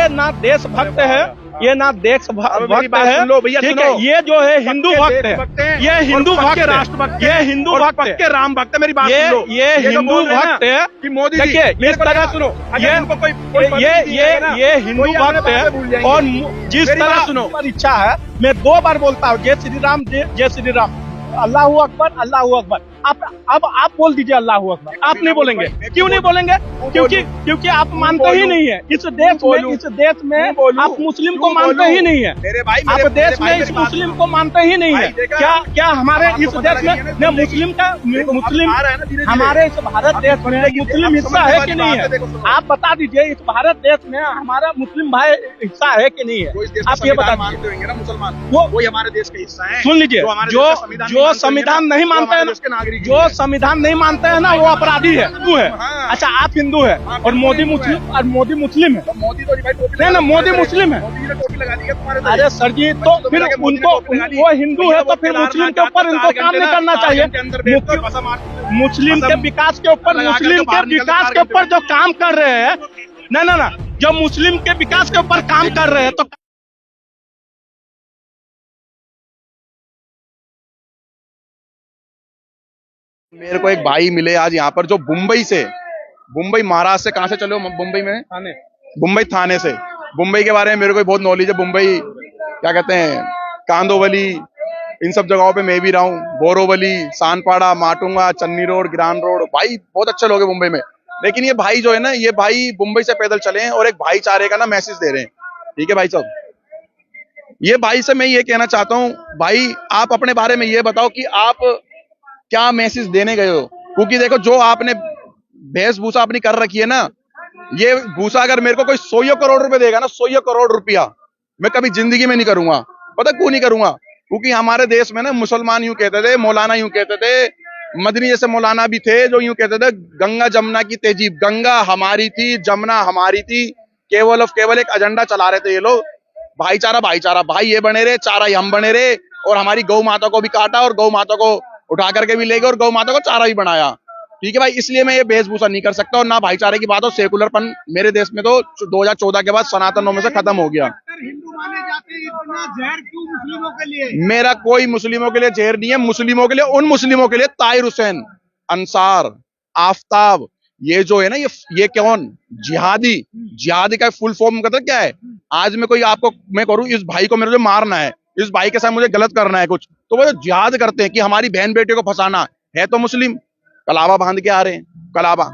ये ना देशभक्त है, ये ना देशभक्त है, सुन लो भैया, ठीक सुनो। है। ये जो है हिंदू भक्त है, ये हिंदू भक्त है, राष्ट्रभक्त, ये हिंदू भक्त है, के राम भक्त है। मेरी बात ये सुन लो। ये जो हिंदू बोल रहे हैं भक्त ना है कि मोदी जी, देखिए मेरे इस को तरह लगा, सुनो, अगर ये उनको कोई ये हिंदू भक्त है और जिस मेरी बात तरह सुनो। पर इच्छा है, मैं 2 बार बोलता हूँ जय श्री राम, जय श्री राम, अल्लाहू अकबर, अल्लाहू अकबर। अब आप बोल दीजिए अल्लाहू अकबर, आप नहीं बोलेंगे, क्यों नहीं बोलेंगे? क्योंकि आप मानते ही नहीं है इस देश में आप मुस्लिम को मानते ही नहीं है। मेरे भाई, आप देश में इस मुस्लिम को मानते ही नहीं है। क्या हमारे इस देश में मुस्लिम हमारे इस भारत देश में मुस्लिम हिस्सा है कि नहीं है? आप बता दीजिए, इस भारत देश में हमारा मुस्लिम भाई हिस्सा है कि नहीं है? आप ये बता दीजिए ना, मुसलमान वो हमारे देश का हिस्सा है। सुन लीजिए, जो संविधान नहीं मानते हैं, जो संविधान नहीं मानते हैं ना, वो अपराधी है, हिंदू है। अच्छा, आप हिंदू है और मोदी मुस्लिम है। मोदी तो नहीं ना, मोदी मुस्लिम है। मोदी ने टोपी लगा दी है तुम्हारे तो। अरे सर जी, तो फिर उनको, वो हिंदू है तो फिर मुस्लिम के ऊपर इनको काम नहीं करना चाहिए। मुस्लिम के विकास के ऊपर जो काम कर रहे हैं, ना जब मुस्लिम के विकास के ऊपर काम कर रहे हैं तो मेरे को एक भाई मिले आज यहाँ पर, जो मुंबई महाराष्ट्र से, कहाँ से चले हो? मुंबई में मुंबई थाने से। मुंबई के बारे में मेरे को बहुत नॉलेज है। मुंबई क्या कहते हैं, कांदोवली, इन सब जगहों पे मैं भी रहा हूँ। बोरोवली, सानपाड़ा, माटुंगा, चन्नी रोड, गिरान रोड, भाई बहुत अच्छे लोग हैं मुंबई में। लेकिन ये भाई जो है ना, ये भाई मुंबई से पैदल चले हैं और एक भाईचारे का ना मैसेज दे रहे हैं। ठीक है भाई साहब, ये भाई से मैं ये कहना चाहता हूँ, भाई आप अपने बारे में ये बताओ कि आप क्या मैसेज देने गए हो? क्योंकि देखो, जो आपने वेशभूषा अपनी कर रखी है ना, ये भूषा अगर मेरे को कोई 100 करोड़ रुपए देगा ना, 100 करोड़ रुपया, मैं कभी जिंदगी में नहीं करूंगा। पता क्यों नहीं करूंगा? क्योंकि हमारे देश में ना मुसलमान यूं कहते थे, मौलाना यूं कहते थे, मदनी जैसे मौलाना भी थे जो यूं कहते थे, गंगा जमुना की तहजीब, गंगा हमारी थी, जमुना हमारी थी। केवल और केवल एक एजेंडा चला रहे थे ये लोग, भाईचारा भाईचारा, भाई ये बने रहे, चारा ही हम बने रहे। और हमारी गौ माता को भी काटा और गौ माता को उठा करके भी ले गए और गौ माता को चारा भी बनाया। ठीक है भाई, इसलिए मैं ये वेशभूषा नहीं कर सकता। और ना भाईचारे की बात हो, सेकुलरपन मेरे देश में तो 2014 के बाद सनातनों में से खत्म हो गया। हिंदू माने जाते हैं, इतना जहर क्यों मुस्लिमों के लिए? मेरा कोई मुस्लिमों के लिए जहर नहीं है। मुस्लिमों के लिए, उन मुस्लिमों के लिए ताहिर हुसैन, अंसार, आफ्ताब, ये जो है ना, ये कौन जिहादी का फुल फॉर्म मतलब क्या है? आज मैं कोई आपको मैं करूं, इस भाई को मेरे जो मारना है, इस भाई के साथ मुझे गलत करना है कुछ, तो वो जो जिहाद करते हैं कि हमारी बहन बेटियों को फंसाना है तो मुस्लिम, कलावा बांध के आ रहे हैं, कलावा,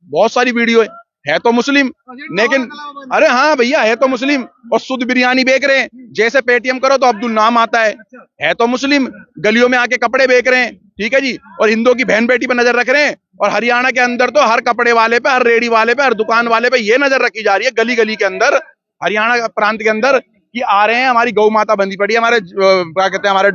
बहुत सारी वीडियो है तो मुस्लिम। लेकिन अरे हाँ भैया, है तो मुस्लिम। और शुद्ध बिरयानी बेच रहे हैं, जैसे पेटीएम करो तो अब्दुल नाम आता है तो मुस्लिम। गलियों में आके कपड़े बेच रहे हैं, ठीक है जी, और हिंदुओं की बहन बेटी पर नजर रख रहे हैं। और हरियाणा के अंदर तो हर कपड़े वाले पे, हर रेडी वाले पे, हर दुकान वाले पे ये नजर रखी जा रही है, गली गली के अंदर, हरियाणा प्रांत के अंदर, कि आ रहे हैं, हमारी गौ माता बंधी पड़ी है, हमारे क्या कहते हैं, हमारे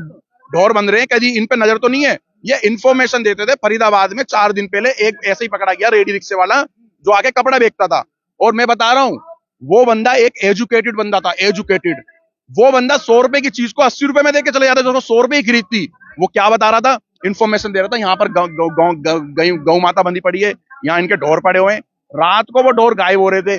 ढोर बंध रहे हैं, कभी इन पे नजर तो नहीं है। ये इन्फॉर्मेशन देते थे। फरीदाबाद में 4 दिन पहले एक ऐसे ही पकड़ा गया रेडी रिक्शे वाला, जो आके कपड़ा बेचता था। और मैं बता रहा हूँ, वो बंदा एक एजुकेटेड बंदा था, एजुकेटेड। वो बंदा 100 रुपए की चीज को 80 रुपए में देके चले जाता, जो 100 रुपए की खरीदती। वो क्या बता रहा था? इन्फॉर्मेशन दे रहा था, यहाँ पर गौ माता बंधी पड़ी है, यहाँ इनके ढोर पड़े हुए हैं। रात को वो ढोर गायब हो रहे थे।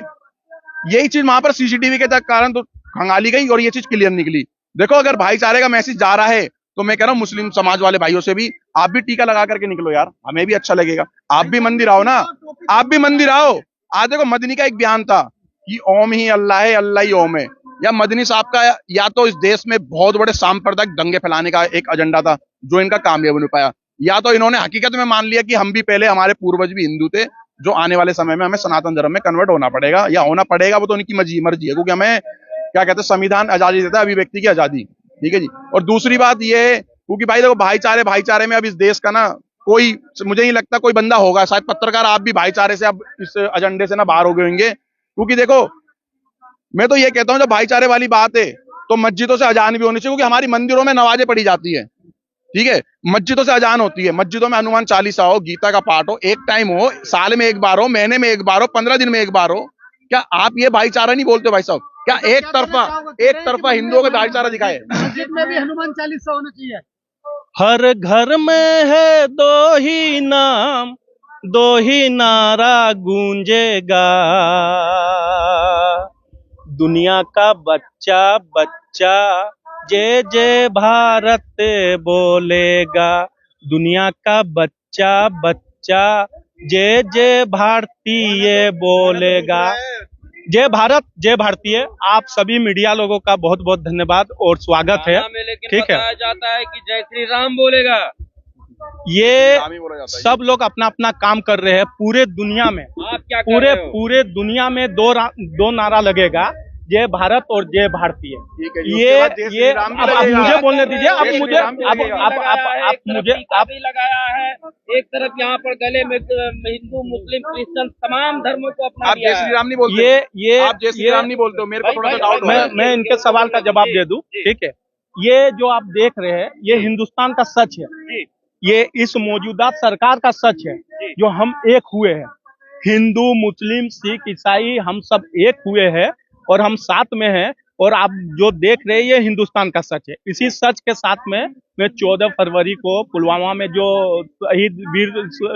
यही चीज वहां पर सीसीटीवी के कारण तो खंगाली गई और ये चीज क्लियर निकली। देखो, अगर भाईचारे का मैसेज जा रहा है तो मैं कह रहा हूँ मुस्लिम समाज वाले भाइयों से भी, आप भी टीका लगा करके निकलो यार, हमें भी अच्छा लगेगा। आप भी मंदिर आओ ना, आप भी मंदिर आओ। आज देखो, मदनी का एक बयान था कि ओम ही अल्लाह है, अल्लाह ही ओम है। या मदनी साहब का या तो इस देश में बहुत बड़े सांप्रदायिक दंगे फैलाने का एक एजेंडा था, जो इनका कामयाब नहीं पाया, या तो इन्होंने हकीकत में मान लिया कि हम भी पहले, हमारे पूर्वज भी हिंदू थे, जो आने वाले समय में हमें सनातन धर्म में कन्वर्ट होना पड़ेगा, या होना पड़ेगा, वो तो उनकी मर्जी है, क्योंकि हमें क्या कहते हैं, संविधान आजादी देता है, अभिव्यक्ति की आजादी। ठीक है जी। और दूसरी बात ये है, क्योंकि भाई देखो, भाईचारे में अब इस देश का ना कोई, मुझे नहीं लगता कोई बंदा होगा, शायद पत्रकार आप भी भाईचारे से अब इस एजेंडे से ना बाहर हो गए होंगे। क्योंकि देखो, मैं तो ये कहता हूँ, जब भाईचारे वाली बात है तो मस्जिदों से अजान भी होनी चाहिए, क्योंकि हमारी मंदिरों में नमाजें पढ़ी जाती है। ठीक है, मस्जिदों से अजान होती है, मस्जिदों में हनुमान चालीसा हो, गीता का पाठ हो, एक टाइम हो, साल में एक बार हो, महीने में एक बार हो, 15 दिन में एक बार हो। क्या आप ये भाईचारा नहीं बोलते भाई साहब? क्या एक तरफा हिंदुओं का भाईचारा दिखाए? मस्जिद में भी हनुमान चालीसा होना चाहिए। हर घर में है दो ही नाम, दो ही नारा गूंजेगा, दुनिया का बच्चा बच्चा जय जय भारत बोलेगा, दुनिया का बच्चा बच्चा जय जय भारतीय बोलेगा। जय भारत, जय भारतीय। आप सभी मीडिया लोगों का बहुत बहुत धन्यवाद और स्वागत है। ठीक है, बताया जाता है कि जय श्री राम बोलेगा। ये सब लोग अपना अपना काम कर रहे हैं पूरे दुनिया में। आप क्या कर रहे हो? पूरे दुनिया में दो नारा लगेगा, जय भारत और जय भारतीय। ये अब मुझे बोलने दीजिए। आप मुझे आप मुझे आप लगाया है एक तरफ, यहाँ पर गले में हिंदू मुस्लिम क्रिश्चियन तमाम धर्मों को अपना आप जय श्री राम नहीं बोलते, ये आप जय श्री राम नहीं बोलते हो। मेरे को थोड़ा सा डाउट हो रहा है। मैं इनके सवाल का जवाब दे दूं। ठीक है, ये जो आप देख रहे हैं ये हिंदुस्तान का सच है, ये इस मौजूदा सरकार का सच है जो हम एक हुए हैं। हिंदू मुस्लिम सिख ईसाई हम सब एक हुए हैं और हम साथ में हैं। और आप जो देख रहे हैं ये हिंदुस्तान का सच है। इसी सच के साथ में मैं 14 फरवरी को पुलवामा में जो शहीद वीर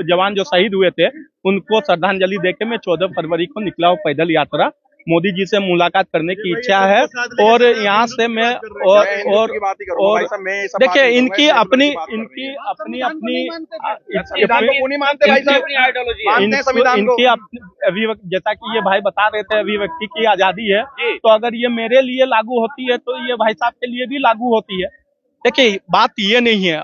जवान जो शहीद हुए थे उनको श्रद्धांजलि देके मैं 14 फरवरी को निकला हूँ पैदल यात्रा। मोदी जी से मुलाकात करने की इच्छा है और यहाँ से मैं और देखिए इनकी अपनी जैसा कि ये भाई बता रहे थे अभिव्यक्ति की आजादी है, तो अगर ये मेरे लिए लागू होती है तो ये भाई साहब के लिए भी लागू होती है। देखिए बात ये नहीं है,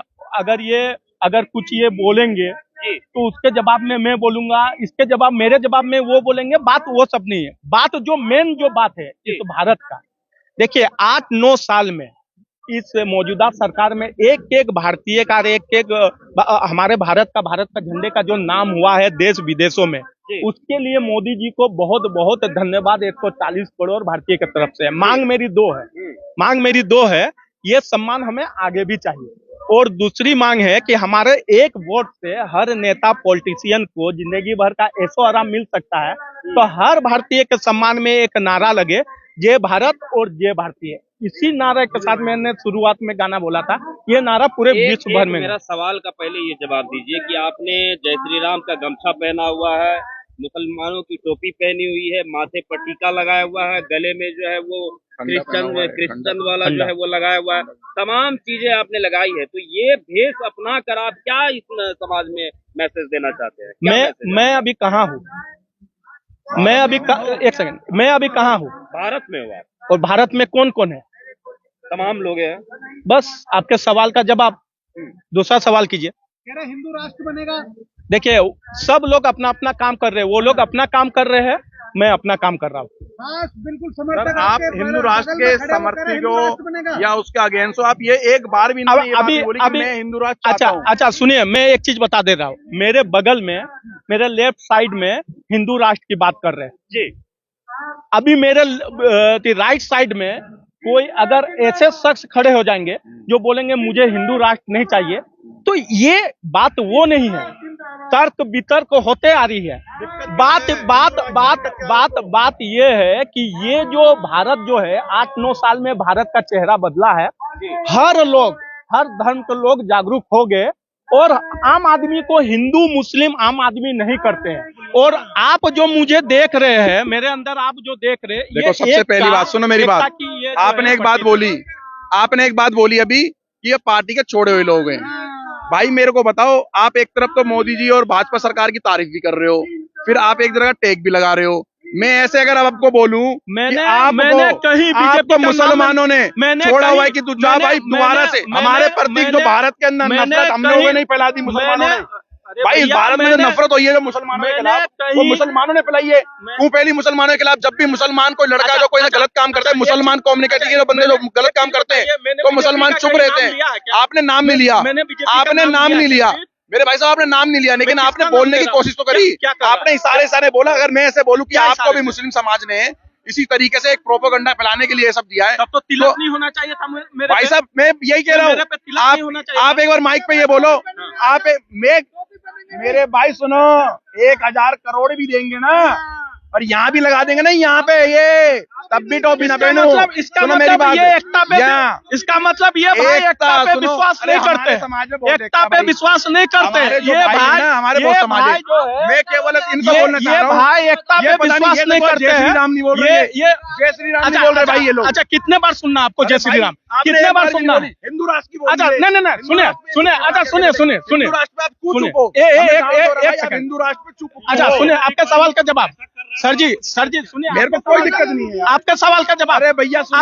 अगर कुछ ये बोलेंगे तो उसके जवाब में मैं बोलूंगा, इसके जवाब मेरे जवाब में वो बोलेंगे, बात वो सब नहीं है। बात जो मेन जो बात है इस भारत का, देखिए 8-9 साल में इस मौजूदा सरकार में एक एक भारतीय का एक हमारे भारत का झंडे का जो नाम हुआ है देश विदेशों में, उसके लिए मोदी जी को बहुत बहुत धन्यवाद 140 करोड़ भारतीय की तरफ से। मांग मेरी दो है, ये सम्मान हमें आगे भी चाहिए। और दूसरी मांग है कि हमारे एक वोट से हर नेता पॉलिटिशियन को जिंदगी भर का ऐशो आराम मिल सकता है, तो हर भारतीय के सम्मान में एक नारा लगे, जय भारत और जय भारतीय। इसी नारे के साथ मैंने शुरुआत में गाना बोला था, ये नारा पूरे विश्व भर में। मेरा सवाल का पहले ये जवाब दीजिए कि आपने जय श्री राम का गमछा पहना हुआ है, मुसलमानों की टोपी पहनी हुई है, माथे पर टीका लगाया हुआ है, गले में जो है वो क्रिश्चियन वाला जो है वो लगाया हुआ है, तमाम चीजें आपने लगाई है, तो ये भेष अपना कर आप क्या इस समाज में मैसेज देना चाहते हैं? मैं अभी कहाँ हूँ? एक सेकंड, मैं अभी कहाँ हूँ? भारत में हुआ। और भारत में कौन कौन है? तमाम लोग हैं। बस आपके सवाल का जवाब। दूसरा सवाल कीजिए। कह रहे हिंदू राष्ट्र बनेगा। देखिए सब लोग अपना अपना काम कर रहे हैं, वो लोग अपना काम कर रहे हैं, मैं अपना काम कर रहा हूँ। हाँ, बिल्कुल समर्थक। आप हिंदू राष्ट्र के समर्थक हो या उसके अगेंस्ट हो? आप ये एक बार भी नहीं अभी मैं हिंदू राष्ट्र। अच्छा सुनिए, मैं एक चीज बता दे रहा हूँ। मेरे बगल में मेरे लेफ्ट साइड में हिंदू राष्ट्र की बात कर रहे हैं जी। अभी मेरे राइट साइड में कोई अगर ऐसे शख्स खड़े हो जाएंगे जो बोलेंगे मुझे हिंदू राष्ट्र नहीं चाहिए, तो ये बात वो नहीं है, तर्क वितर्क होते आ रही है। बात ये है कि ये जो भारत जो है 8-9 साल में भारत का चेहरा बदला है। हर धर्म के लोग जागरूक हो गए और आम आदमी को हिंदू मुस्लिम आम आदमी नहीं करते हैं। और आप जो मुझे देख रहे हैं, मेरे अंदर आप जो देख रहे हैं, देखो सबसे पहली बात सुनो मेरी बात। आपने एक बात बोली अभी कि ये पार्टी के छोड़े हुए लोग हैं। भाई मेरे को बताओ, आप एक तरफ तो मोदी जी और भाजपा सरकार की तारीफ भी कर रहे हो, फिर आप एक तरह का टेक भी लगा रहे हो। मैं ऐसे अगर आपको बोलूं आपको मुसलमानों ने छोड़ा हुआ है कि तू जा भाई दोबारा से हमारे प्रतीक जो भारत के अंदर नफरत हम लोगों ने नहीं फैला दी, मुसलमानों ने। भाई इस भारत में जो नफरत हुई है जो मुसलमानों के खिलाफ, वो मुसलमानों ने फैलाई है। तू पहली मुसलमानों के खिलाफ, जब भी मुसलमान कोई लड़का जो कोई गलत काम करता है, मुसलमान कम्युनिटी के बंदे जो गलत काम करते हैं तो मुसलमान चुप रहते हैं। आपने नाम नहीं लिया, मेरे भाई साहब आपने नाम नहीं लिया, लेकिन आपने बोलने की कोशिश तो करी। आपने इशारे बोला। अगर मैं ऐसे बोलूं कि आपको भी मुस्लिम समाज ने इसी तरीके से एक प्रोपेगेंडा फैलाने के लिए सब दिया है, तब तो तिलक नहीं होना चाहिए था मेरे भाई साहब। मैं यही कह रहा हूँ, आप एक बार माइक पे ये बोलो। मेरे भाई सुनो, 1000 करोड़ भी देंगे ना, और यहाँ भी लगा देंगे ना, यहाँ पे ये तब भी टोपी ना पहनो। इसका सुनो मेरी मतलब बात, ये एकता पे, इसका मतलब ये भाई एकता पे सुनो, विश्वास अरे नहीं हमारे करते, समाज में बहुत एकता पे भाई। विश्वास नहीं करते। हमारे जो ये भाई भाई है ना, हमारे ये बहुत समाज भाई है। जो है मैं केवल इनको बोलना चाह ये रहा हूँ, भाई एकता पे ये पता विश्वास नहीं देखो, करते जय श्री हैं। राम नहीं बोल रहे हैं, ये जय श्री राम नहीं बोल रहे भाई ये लोग। अच्छा कितने बार सुनना आपको जय श्री राम, कितने बार सुनना? हिंदू राष्ट्र की अच्छा नहीं सुनिए सुनिए, अच्छा सुनिए सुनिए सुनिए हिंदू राष्ट्र पे आप क्यों सुनिए, चुप हो? एक सेकंड। हिंदू राष्ट्र पे चुप हो। अच्छा सुनिए आपके सवाल का जवाब। सर जी सुनिए, मेरे को कोई दिक्कत नहीं है। आपके सवाल का जवाब। अरे भैया सुनो,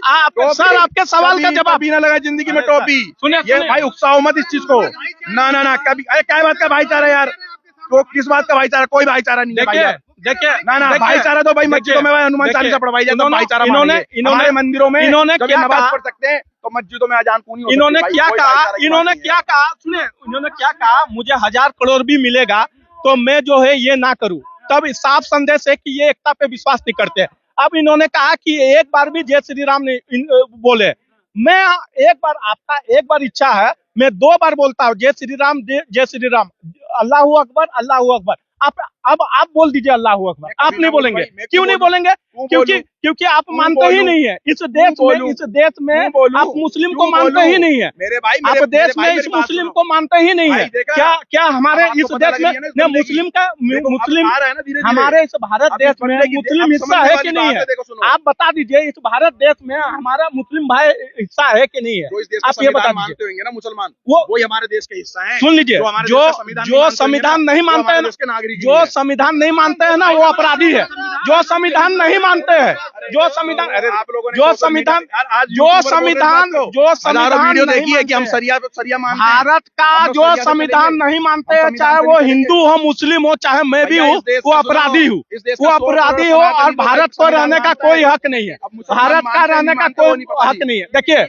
आपके सर आपके सवाल का जवाब। कभी ना लगा जिंदगी में टोपी। सुनिए, ये सुनिए। भाई उकसाओ मत इस चीज को। ना कभी, अरे क्या बात का भाईचारा यार, तो किस बात का भाईचारा? कोई भाईचारा नहीं है भाई यार। देखिए ना भाईचारा तो भाई मस्जिदों में हनुमान चालीसा पढ़वाई जाता है, भाईचारा इन्होंने हमारे मंदिरों में इन्होंने जब क्या नमाज कहा, पढ़ सकते हैं तो मस्जिदों में अजान पूरी हो सकती है। इन्होंने भाई, क्या कोई कहा, भाईचारा की इन्होंने बात नहीं क्या कहा, सुनिए इन्होंने क्या कहा, मुझे 1000 करोड़ भी मिलेगा तो मैं जो है ये ना करूं। तब साफ संदेश है कि ये एकता पे विश्वास नहीं करते। अब इन्होंने कहा कि एक बार भी जय श्री राम नहीं बोले। मैं एक बार, आपका एक बार इच्छा है, मैं 2 बार बोलता हूँ जय श्री राम, जय श्री राम, अल्लाहू अकबर, अल्लाहू अकबर। अब आप बोल दीजिए अल्लाहू अकबर। आप नहीं बोलेंगे, क्यों नहीं बोलेंगे? क्योंकि आप मानते ही नहीं है इस देश में आप मुस्लिम को मानते ही नहीं है। मेरे भाई, आप देश में इस मुस्लिम को मानते ही नहीं है। क्या हमारे इस देश में मुस्लिम का हमारे इस भारत देश में मुस्लिम हिस्सा है कि नहीं है? आप बता दीजिए, इस भारत देश में हमारा मुस्लिम भाई हिस्सा है कि नहीं है? आप ये बता दीजिए। होंगे ना मुसलमान, वो हमारे देश का हिस्सा है। सुन लीजिए, जो संविधान नहीं मानते हैं, जो संविधान नहीं मानते हैं ना, वो अपराधी है। जो संविधान नहीं मानते हैं, जो संविधान वीडियो देखी है कि हम सरिया मानते हैं। भारत का जो संविधान नहीं मानते हैं, चाहे वो हिंदू हो, मुस्लिम हो, चाहे मैं भी हूँ, वो अपराधी हूँ, वो अपराधी हो। और भारत को रहने का कोई हक नहीं है, भारत का रहने का कोई हक नहीं है। देखिए,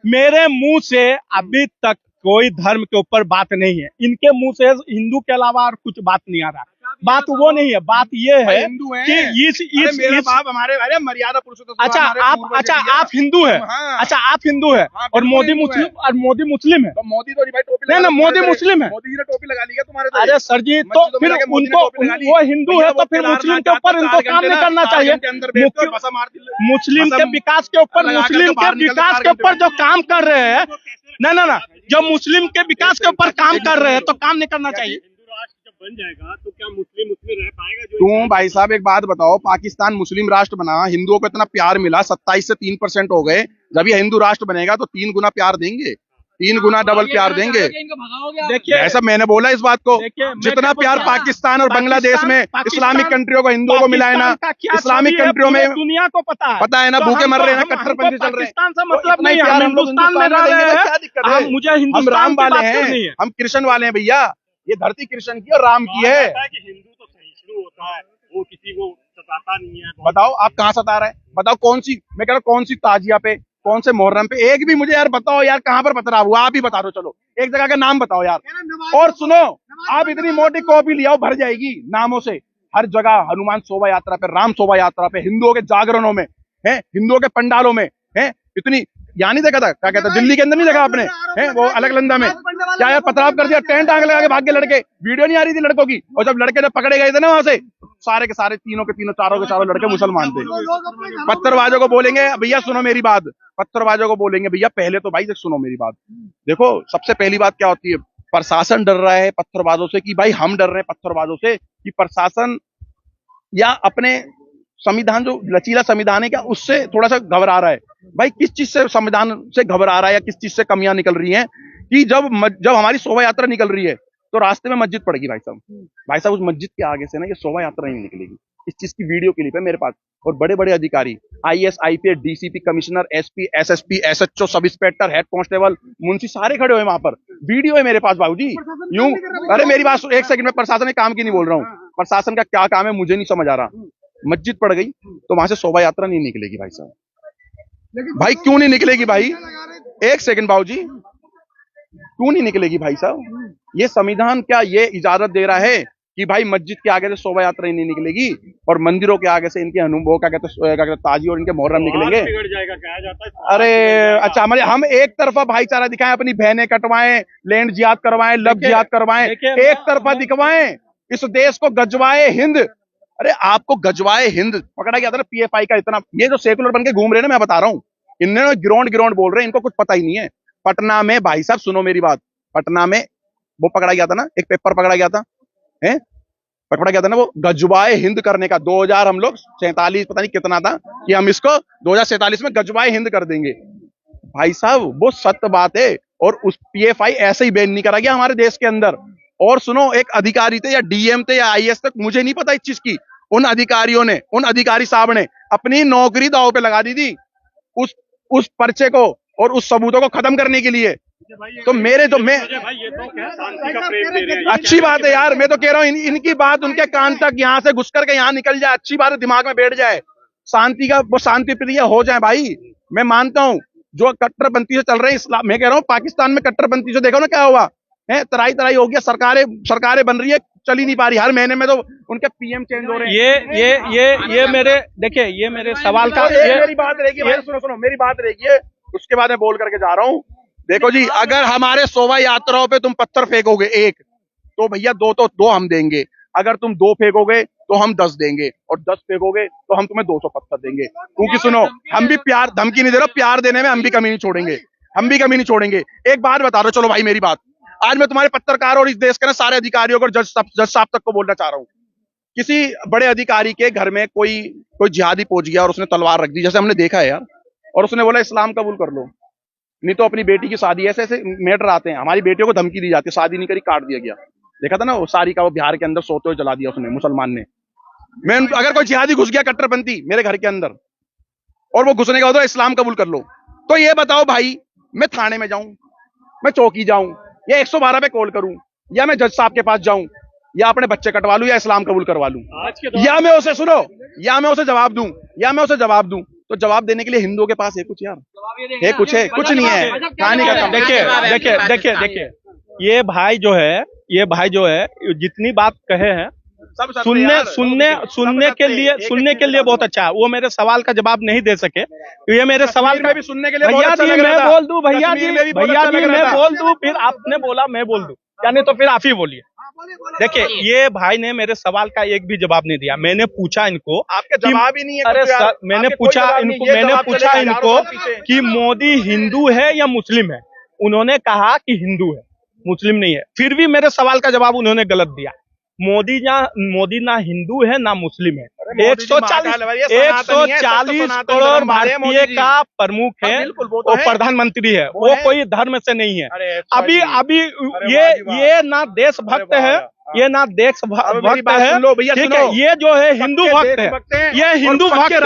मेरे मुंह से अभी तक कोई धर्म के ऊपर बात नहीं है। इनके मुंह से हिंदू के अलावा और कुछ बात नहीं आ रहा। बात वो नहीं है, बात ये है कि मेरा बाप हमारे, अरे मर्यादा पुरुषोत्तम। अच्छा आप हिंदू है, अच्छा आप हिंदू है और मोदी मुस्लिम है। तो मोदी तो नहीं भाई, टोपी नहीं, मोदी मुस्लिम है। मोदी जी ने टोपी लगा ली है तुम्हारे तो। अरे सर जी, तो फिर उनको, वो हिंदू है तो फिर मुस्लिम के ऊपर इनको काम नहीं करना चाहिए। मुस्लिम के विकास के ऊपर, मुस्लिम के विकास के ऊपर जो काम कर रहे हैं, ना जो मुस्लिम के विकास के ऊपर काम कर रहे हैं तो काम नहीं करना चाहिए। बन जाएगा तो क्या मुस्लिम उसमें रह पाएगा? क्यों भाई साहब, एक बात बताओ, पाकिस्तान मुस्लिम राष्ट्र बना, हिंदुओं को इतना प्यार मिला, 27 से 3% हो गए। जब ये हिंदू राष्ट्र बनेगा तो 3 गुना प्यार देंगे, 3 गुना डबल प्यार देंगे। देखिए, ऐसा मैंने बोला इस बात को, जितना प्यार पाकिस्तान और बांग्लादेश में इस्लामिक कंट्रियों को, हिंदुओं को मिला है ना, इस्लामिक कंट्रियों में दुनिया को पता है ना, भूखे मर रहे हैं, कट्टरपंथी चल रहे हैं। पाकिस्तान से मतलब नहीं है, हम हिंदुस्तान में रह रहे हैं, मुझे हम हिंदुस्तान राम की वाले बात हैं, करनी है। हम कृष्ण वाले हैं भैया। ये धरती कृष्ण की और राम की है। हिंदू तो सहिष्णु होता है, वो किसी को सताता नहीं है। बताओ आप कहाँ सता रहे हैं? बताओ कौन सी, मैं कह रहा हूँ कौन सी ताजिया पे, कौन से मुहर्रम पे, एक भी मुझे यार बताओ यार, कहाँ पर पथरा हुआ? आप ही बता दो, चलो एक जगह का नाम बताओ यार। और सुनो, आप इतनी मोटी कॉपी लियाओ, भर जाएगी नामों से। हर जगह हनुमान शोभा यात्रा पे, राम शोभा यात्रा पे, हिंदुओं के जागरणों में है, हिंदुओं के पंडालों में है, इतनी यहाँ नहीं देखा था, क्या कहता, दिल्ली के अंदर नहीं देखा आपने है, वो अलकनंदा में क्या यार पथराव कर दिया, टेंट आग लगा के भाग के लड़के, वीडियो नहीं आ रही थी लड़कों की। और जब लड़के जब पकड़े गए थे ना वहां से, सारे के सारे, तीनों के तीनों, चारों के चारों लड़के मुसलमान थे। पत्थरबाजों को बोलेंगे भैया, सुनो मेरी बात, पत्थरबाजों को बोलेंगे भैया, पहले तो भाई सुनो मेरी बात। देखो, सबसे पहली बात क्या होती है, प्रशासन डर रहा है पत्थरबाजों से कि भाई हम डर रहे हैं पत्थरबाजों से कि प्रशासन या अपने संविधान, जो लचीला संविधान है क्या, उससे थोड़ा सा घबरा रहा है। भाई किस चीज से संविधान से घबरा रहा है या किस चीज से कमियां निकल रही हैं कि जब हमारी शोभा यात्रा निकल रही है तो रास्ते में मस्जिद पड़ेगी भाई साहब, उस मस्जिद के आगे से ना ये शोभा यात्रा नहीं निकलेगी। इस चीज की वीडियो क्लिप है मेरे पास, और बड़े बड़े अधिकारी, IAS, IPS, DCP, commissioner, SP, SSP, SHO, sub inspector, head constable, Munshi, सारे खड़े हुए वहां पर, वीडियो है मेरे पास बाबूजी। यूं, अरे मेरी बात एक सेकंड में, प्रशासन के काम की नहीं बोल रहा हूँ, प्रशासन का क्या काम है मुझे नहीं समझ आ रहा। मस्जिद पड़ गई तो वहां से शोभा यात्रा नहीं निकलेगी भाई साहब। भाई क्यों नहीं निकलेगी भाई? एक सेकंड बाबूजी, क्यों नहीं निकलेगी भाई साहब? ये संविधान क्या ये इजाजत दे रहा है कि भाई मस्जिद के आगे से शोभा यात्रा ही नहीं निकलेगी और मंदिरों के आगे से इनके अनुभव क्या कहते ताजी और इनके मुहर्रम निकलेंगे? बिगड़ जाएगा कहा जाता है। अरे अच्छा, हम एक तरफा भाईचारा दिखाएं, अपनी बहनें कटवाएं, लैंड जिहाद करवाएं, लब जिहाद करवाएं, एक तरफा दिखवाएं, इस देश को गजवाए हिंद अरे आपको गजवाए हिंद पकड़ा गया था ना पीएफआई का, इतना ये जो सेकुलर बन के घूम रहे हैं ना, मैं बता रहा हूँ, इन्होंने ग्राउंड बोल रहे हैं, इनको कुछ पता ही नहीं है। पटना में भाई साहब सुनो मेरी बात, पटना में वो पकड़ा गया था ना, एक पेपर पकड़ा गया था, है पकड़ा गया था ना, वो गजवाए हिंद करने का 2000 हम लोग 47 पता नहीं कितना था कि हम इसको 2047 में गजवाए हिंद कर देंगे। भाई साहब वो सत्य बात है, और उस पीएफआई ऐसे ही बैन नहीं करा गया हमारे देश के अंदर। और सुनो, एक अधिकारी थे या डीएम थे या आईएएस तक, मुझे नहीं पता इस चीज की, उन अधिकारियों ने, उन अधिकारी साहब ने अपनी नौकरी दांव पे लगा दी थी उस पर्चे को और उस सबूतों को खत्म करने के लिए। तो मेरे तो मैं अच्छी बात है यार, मैं तो कह रहा हूँ इनकी बात उनके कान तक यहाँ से घुस करके यहाँ निकल जाए, अच्छी बात है, दिमाग में बैठ जाए, शांति का वो शांति प्रिय हो जाए भाई। मैं मानता हूँ जो कट्टरपंथी से चल रहे हैं इस्लाम, मैं कह रहा हूँ पाकिस्तान में कट्टरपंथी से देखो ना क्या हुआ है, तराई हो गया, सरकारें बन रही है, चल ही नहीं पा रही, हर महीने में तो उनके पीएम चेंज हो रहे हैं। ये मेरे देखिए, ये मेरे सवाल का मेरी बात रहेगी, सुनो मेरी बात रहेगी, उसके बाद मैं बोल करके जा रहा हूँ। देखो जी, अगर हमारे शोभा यात्राओं पे तुम पत्थर फेंकोगे एक, तो भैया दो हम देंगे, अगर तुम 2 फेंकोगे तो हम 10 देंगे, और 10 फेंकोगे तो हम तुम्हें 200 पत्थर देंगे। क्योंकि सुनो, हम भी प्यार, धमकी नहीं दे रहा, प्यार देने में हम भी कमी नहीं छोड़ेंगे, एक बात बता दो, चलो भाई मेरी बात, आज मैं तुम्हारे पत्रकार और इस देश के ना सारे अधिकारियों को, जज साहब तक को बोलना चाह रहा हूँ, किसी बड़े अधिकारी के घर में कोई जिहादी पहुंच गया और उसने तलवार रख दी, जैसे हमने देखा है यार, और उसने बोला इस्लाम कबूल कर लो, नहीं तो अपनी बेटी की शादी, ऐसे मैटर आते हैं, हमारी बेटियों को धमकी दी जाती है, शादी नहीं करी काट दिया गया, देखा था ना वो सारी का, वो बिहार के अंदर सोते हुए जला दिया उसने, मुसलमान ने। मैं अगर कोई जिहादी घुस गया कट्टरपंथी मेरे घर के अंदर और वो घुसने का होता है इस्लाम कबूल कर लो, तो ये बताओ भाई, मैं थाने में जाऊं, मैं चौकी जाऊं, या 112 पे कॉल करूं, या मैं जज साहब के पास जाऊं, या अपने बच्चे कटवा लूं, या इस्लाम कबूल करवा लूं, या मैं उसे सुनो, या मैं उसे जवाब दूं, तो जवाब देने के लिए हिंदुओं के पास है कुछ यार, है कुछ, है कुछ नहीं है, कहानी का। देखिए ये भाई जो है जितनी बात कहे हैं सुनने के लिए बहुत अच्छा है। वो मेरे सवाल का जवाब नहीं दे सके, तो ये मेरे सवाल का भी सुनने के लिए भैया जी मैं बोल दूं, भैया जी मैं बोल दूं, फिर आपने बोला मैं बोल दूं, यानी तो फिर आप ही बोलिए। देखिए ये भाई ने मेरे सवाल का एक भी जवाब नहीं दिया। मैंने पूछा इनको, आपके जवाब ही नहीं है। अरे सर, मैंने पूछा इनको कि मोदी हिंदू है या मुस्लिम है, उन्होंने कहा कि हिंदू है, मुस्लिम नहीं है। फिर भी मेरे सवाल का जवाब उन्होंने गलत दिया। मोदी ना हिंदू है ना मुस्लिम है। 140 करोड़ भारतीय का प्रमुख है, वो प्रधानमंत्री है, वो कोई धर्म से नहीं है। अभी ये ना देशभक्त है, ये ना देशभक्त है, ठीक है। ये जो है हिंदू भक्त है, ये हिंदू भक्त है,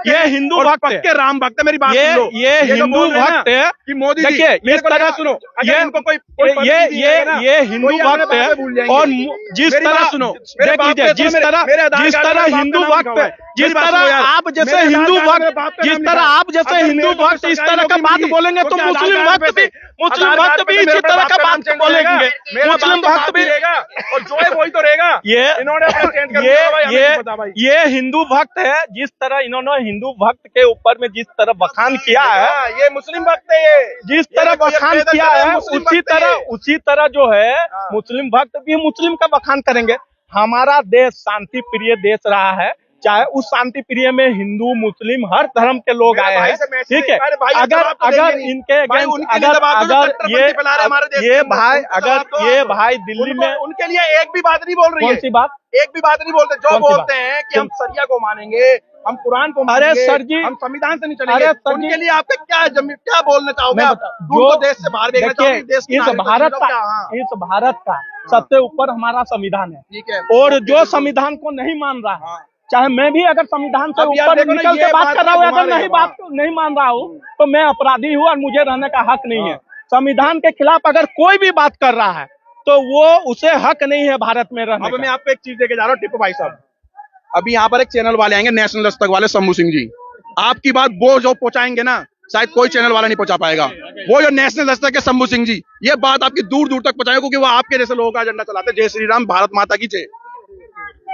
ये हिंदू भक्त है, राम भक्त है। मेरी बात ये हिंदू भक्त है कि मोदी देखिए इस तरह सुनो, ये हिंदू भक्त है। और जिस तरह सुनो, देख लीजिए, जिस तरह हिंदू भक्त है, जिस तरह आप जैसे हिंदू भक्त इस तरह का बात बोलेंगे तो मुस्लिम भक्त भी इसी तरह का बात बोलेंगे। मुस्लिम भक्त भी और जो है वही तो रहेगा। ये हिंदू भक्त है, जिस तरह इन्होंने हिंदू भक्त के ऊपर में जिस तरह बखान किया है, ये मुस्लिम भक्त है। जिस तरह बखान किया है उसी तरह जो है मुस्लिम भक्त भी मुस्लिम का बखान करेंगे। हमारा देश शांति प्रिय देश रहा है, चाहे उस शांति प्रिय में हिंदू मुस्लिम हर धर्म के लोग आए हैं, ठीक है। अगर इनके ये भाई दिल्ली में, उनके लिए एक भी बात नहीं बोल रही है। कौन सी बात? एक भी बात नहीं बोलते। जो बोलते हैं कि हम शरिया को मानेंगे, हम कुरान को मानेंगे, अरे सर जी, हम संविधान से नहीं चलेंगे। उनके लिए आपका क्या बोलना चाहोगे? जो देश से बाहर देखना चाहोगे, इस भारत का सबसे ऊपर हमारा संविधान है, ठीक है। और जो संविधान को नहीं मान रहा है, चाहे मैं भी अगर संविधान से ऊपर निकल के बात कर रहा हूँ, अगर नहीं मान रहा हूँ तो मैं अपराधी हूँ और मुझे रहने का हक नहीं है। संविधान के खिलाफ अगर कोई भी बात कर रहा है तो वो उसे हक नहीं है भारत में रहने का। मैं आपको एक चीज देके जा रहा हूँ टिप्पू भाई साहब। अभी यहाँ पर एक चैनल वाले आएंगे, नेशनल दस्तक वाले शंभू सिंह जी, आपकी बात वो जो पहुंचाएंगे ना, शायद कोई चैनल वाला नहीं पहुंचा पाएगा। वो जो नेशनल दस्तक के शंभू सिंह जी, ये बात आपकी दूर दूर तक पहुंचाएंगे, क्योंकि वो आपके जैसे लोगों का एजेंडा चलाते। जय श्री राम, भारत माता की जय।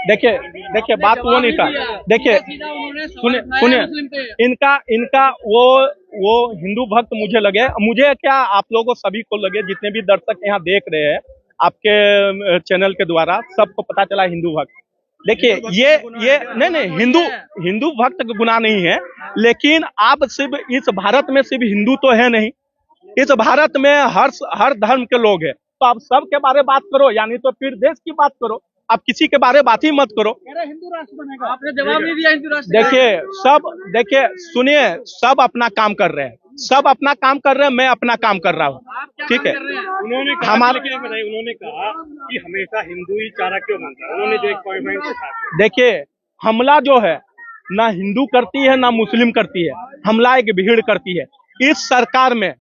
देखिए बात वो नहीं था। देखिए सुनिए, इनका वो हिंदू भक्त मुझे क्या, आप लोगों सभी को लगे, जितने भी दर्शक यहाँ देख रहे हैं आपके चैनल के द्वारा, सबको पता चला हिंदू भक्त। देखिए ये नहीं हिंदू भक्त का गुनाह नहीं है, लेकिन आप सिर्फ इस भारत में सिर्फ हिंदू तो है नहीं, इस भारत में हर धर्म के लोग हैं, तो आप सब के बारे में बात करो, यानी तो फिर देश की बात करो, आप किसी के बारे में बात ही मत करो। हिंदू राष्ट्र बनेगा, आपने जवाब नहीं दिया हिंदू राष्ट्र। देखिए सुनिए, सब अपना काम कर रहे हैं, सब अपना काम कर रहे हैं, मैं अपना काम कर रहा हूँ, ठीक है। उन्होंने कहा, उन्होंने कहा कि हमेशा हिंदू ही चारा क्यों मांगता है, उन्होंने जो एक पॉइंट उठाया। देखिए हमला जो है ना हिंदू करती है ना मुस्लिम करती है, हमला एक भीड़ करती है। इस सरकार में